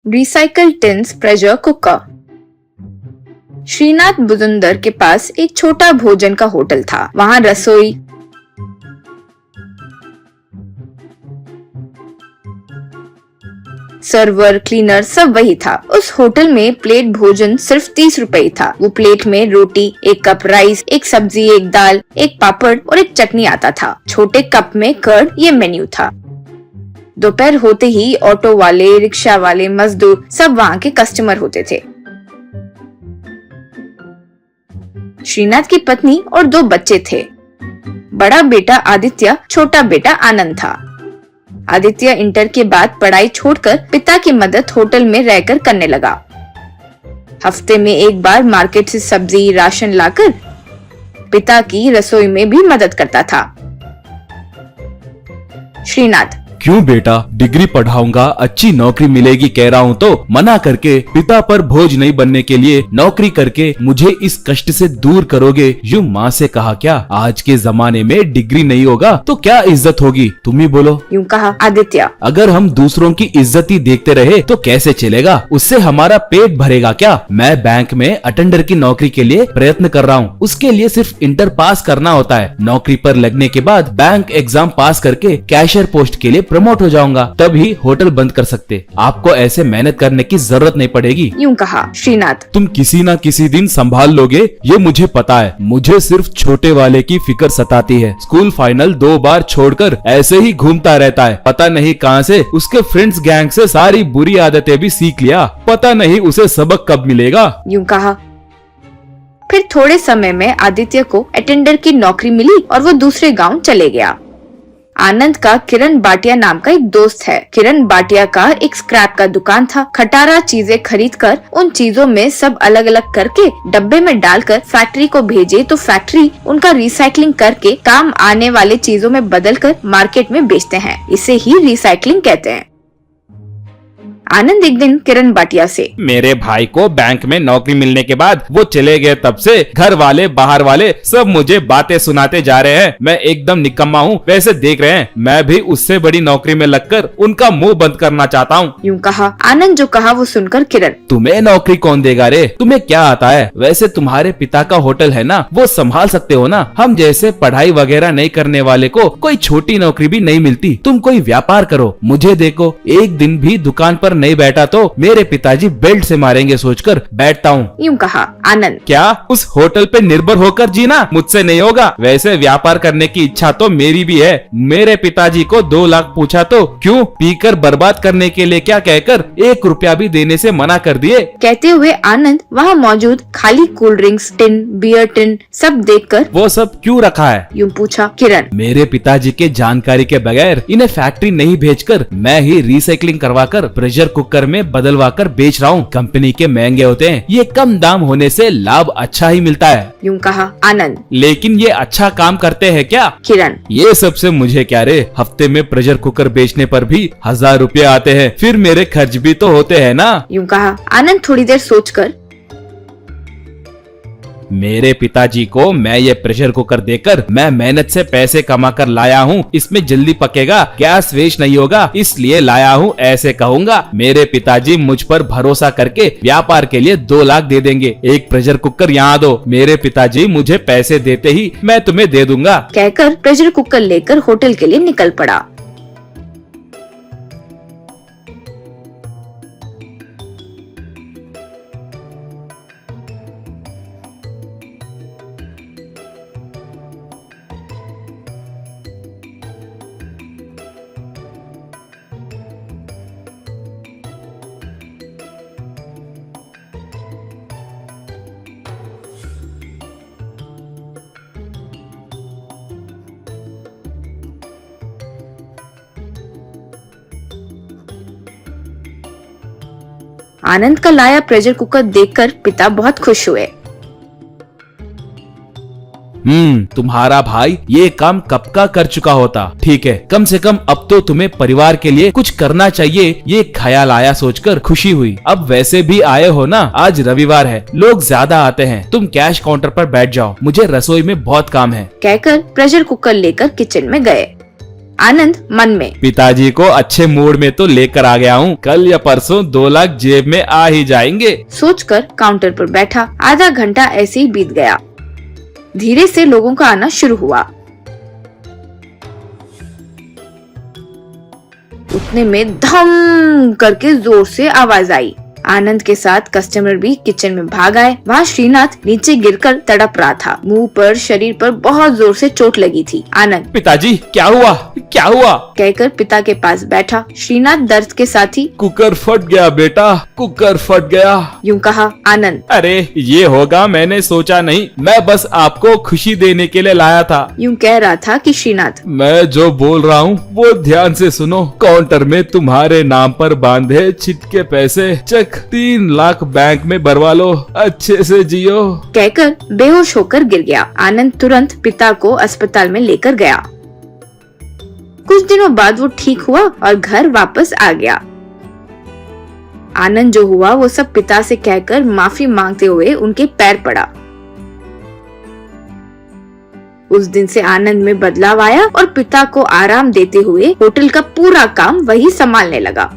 Recycle tins pressure cooker. Shrinath बुजुंदर के पास एक छोटा भोजन का होटल था। वहाँ रसोई, सर्वर, क्लीनर सब वही था। उस होटल में प्लेट भोजन सिर्फ 30 रुपए था। वो प्लेट में रोटी, एक कप राइस, एक सब्जी, एक दाल, एक पापड़ और एक चटनी आता था। छोटे कप में कर्ड, ये मेन्यू था। दोपहर होते ही ऑटो वाले, रिक्शा वाले, मजदूर सब वहाँ के कस्टमर होते थे। श्रीनाथ की पत्नी और 2 बच्चे थे। बड़ा बेटा आदित्य, छोटा बेटा आनंद था। आदित्य इंटर के बाद पढ़ाई छोड़कर पिता की मदद होटल में रहकर करने लगा। हफ्ते में एक बार मार्केट से सब्जी, राशन लाकर पिता की रसोई में भी मदद करता था। श्रीनाथ: क्यों बेटा, डिग्री पढ़ाऊंगा, अच्छी नौकरी मिलेगी कह रहा हूँ तो मना करके पिता पर बोझ नहीं बनने के लिए नौकरी करके मुझे इस कष्ट से दूर करोगे, यूँ माँ से कहा क्या? आज के जमाने में डिग्री नहीं होगा तो क्या इज्जत होगी, तुम ही बोलो। यूँ कहा आदित्य। अगर हम दूसरों की इज्जत ही देखते रहे तो कैसे चलेगा? उससे हमारा पेट भरेगा क्या? मैं बैंक में अटेंडर की नौकरी के लिए प्रयत्न कर रहा हूँ। उसके लिए सिर्फ इंटर पास करना होता है। नौकरी पर लगने के बाद बैंक एग्जाम पास करके कैशियर पोस्ट के लिए प्रमोट हो जाऊंगा, तभी होटल बंद कर सकते। आपको ऐसे मेहनत करने की जरूरत नहीं पड़ेगी। यूँ कहा श्रीनाथ। तुम किसी न किसी दिन संभाल लोगे, ये मुझे पता है। मुझे सिर्फ छोटे वाले की फिक्र सताती है। स्कूल फाइनल 2 बार छोड़कर ऐसे ही घूमता रहता है। पता नहीं कहां से उसके फ्रेंड्स गैंग से सारी बुरी आदतें भी सीख लिया। पता नहीं उसे सबक कब मिलेगा। यूँ कहा। फिर थोड़े समय में आदित्य को अटेंडर की नौकरी मिली और वो दूसरे गांव चले गया। आनंद का किरण बाटिया नाम का एक दोस्त है। किरण बाटिया का एक स्क्रैप का दुकान था। खटारा चीजें खरीदकर उन चीजों में सब अलग अलग करके डब्बे में डालकर फैक्ट्री को भेजे तो फैक्ट्री उनका रिसाइकलिंग करके काम आने वाले चीजों में बदलकर मार्केट में बेचते हैं। इसे ही रिसाइकलिंग कहते हैं। आनंद एक दिन किरण बाटिया से: मेरे भाई को बैंक में नौकरी मिलने के बाद वो चले गए, तब से घर वाले बाहर वाले सब मुझे बातें सुनाते जा रहे हैं। मैं एकदम निकम्मा हूँ। वैसे देख रहे हैं, मैं भी उससे बड़ी नौकरी में लगकर उनका मुंह बंद करना चाहता हूँ। यूँ कहा। आनंद जो कहा वो सुनकर किरण: तुम्हें नौकरी कौन देगा रे? तुम्हें क्या आता है? वैसे तुम्हारे पिता का होटल है ना, वो संभाल सकते हो ना। हम जैसे पढ़ाई वगैरह नहीं करने वाले को कोई छोटी नौकरी भी नहीं मिलती। तुम कोई व्यापार करो। मुझे देखो, एक दिन भी दुकान पर नहीं बैठा तो मेरे पिताजी बेल्ट से मारेंगे सोचकर बैठता हूँ। यूँ कहा आनंद। क्या उस होटल पे निर्भर होकर जीना मुझसे नहीं होगा? वैसे व्यापार करने की इच्छा तो मेरी भी है। मेरे पिताजी को 2 लाख पूछा तो क्यों पीकर बर्बाद करने के लिए क्या कहकर 1 रुपया भी देने से मना कर दिए। कहते हुए आनंद वहाँ मौजूद खाली cold drinks tin, beer tin सब देखकर: वो सब क्यों रखा है? यूँ पूछा किरण। मेरे पिताजी के जानकारी के बगैर इन्हें फैक्ट्री नहीं भेजकर मैं ही रिसाइकलिंग करवाकर प्रेशर कुकर में बदलवा कर बेच रहा हूँ। कंपनी के महंगे होते हैं, ये कम दाम होने से लाभ अच्छा ही मिलता है। यूँ कहा आनंद। लेकिन ये अच्छा काम करते हैं क्या? किरण। ये सबसे मुझे क्या रे, हफ्ते में प्रेशर कुकर बेचने पर भी 1000 रुपए आते हैं। फिर मेरे खर्च भी तो होते हैं ना। यूँ कहा आनंद थोड़ी देर सोचकर: मेरे पिताजी को मैं ये प्रेशर कुकर देकर मैं मेहनत से पैसे कमा कर लाया हूँ। इसमें जल्दी पकेगा, गैस वेस्ट नहीं होगा, इसलिए लाया हूँ ऐसे कहूँगा। मेरे पिताजी मुझ पर भरोसा करके व्यापार के लिए 2 लाख दे देंगे। एक प्रेशर कुकर यहाँ दो। मेरे पिताजी मुझे पैसे देते ही मैं तुम्हें दे दूंगा। कहकर प्रेशर कुकर लेकर होटल के लिए निकल पड़ा। आनंद का लाया प्रेशर कुकर देखकर पिता बहुत खुश हुए। तुम्हारा भाई ये काम कब का कर चुका होता। ठीक है, कम से कम अब तो तुम्हें परिवार के लिए कुछ करना चाहिए, ये ख्याल आया सोचकर खुशी हुई। अब वैसे भी आए हो ना, आज रविवार है, लोग ज्यादा आते हैं। तुम कैश काउंटर पर बैठ जाओ, मुझे रसोई में बहुत काम है। कहकर प्रेशर कुकर लेकर किचन में गए। आनंद मन में। पिताजी को अच्छे मूड में तो लेकर आ गया हूँ, कल या परसों 2 लाख जेब में आ ही जाएंगे। सोचकर काउंटर पर बैठा। आधा घंटा ऐसे ही बीत गया। धीरे से लोगों का आना शुरू हुआ। उतने में धम करके जोर से आवाज आई। आनंद के साथ कस्टमर भी किचन में भाग आए। वहाँ श्रीनाथ नीचे गिरकर तड़प रहा था। मुंह पर, शरीर पर बहुत जोर से चोट लगी थी। आनंद, पिताजी क्या हुआ, क्या हुआ? कहकर पिता के पास बैठा। श्रीनाथ दर्द के साथ ही, कुकर फट गया बेटा, कुकर फट गया। यूं कहा। आनंद, अरे ये होगा मैंने सोचा नहीं, मैं बस आपको खुशी देने के लिए लाया था। यूं कह रहा था कि श्रीनाथ, मैं जो बोल रहा हूँ वो ध्यान से सुनो। काउंटर में तुम्हारे नाम पर बांधे चिट के पैसे, चेक 3 लाख बैंक में भरवा लो, अच्छे से जियो। कहकर बेहोश होकर गिर गया। आनंद तुरंत पिता को अस्पताल में लेकर गया। कुछ दिनों बाद वो ठीक हुआ और घर वापस आ गया। आनंद जो हुआ वो सब पिता से कहकर माफी मांगते हुए उनके पैर पड़ा। उस दिन से आनंद में बदलाव आया और पिता को आराम देते हुए होटल का पूरा काम वही संभालने लगा।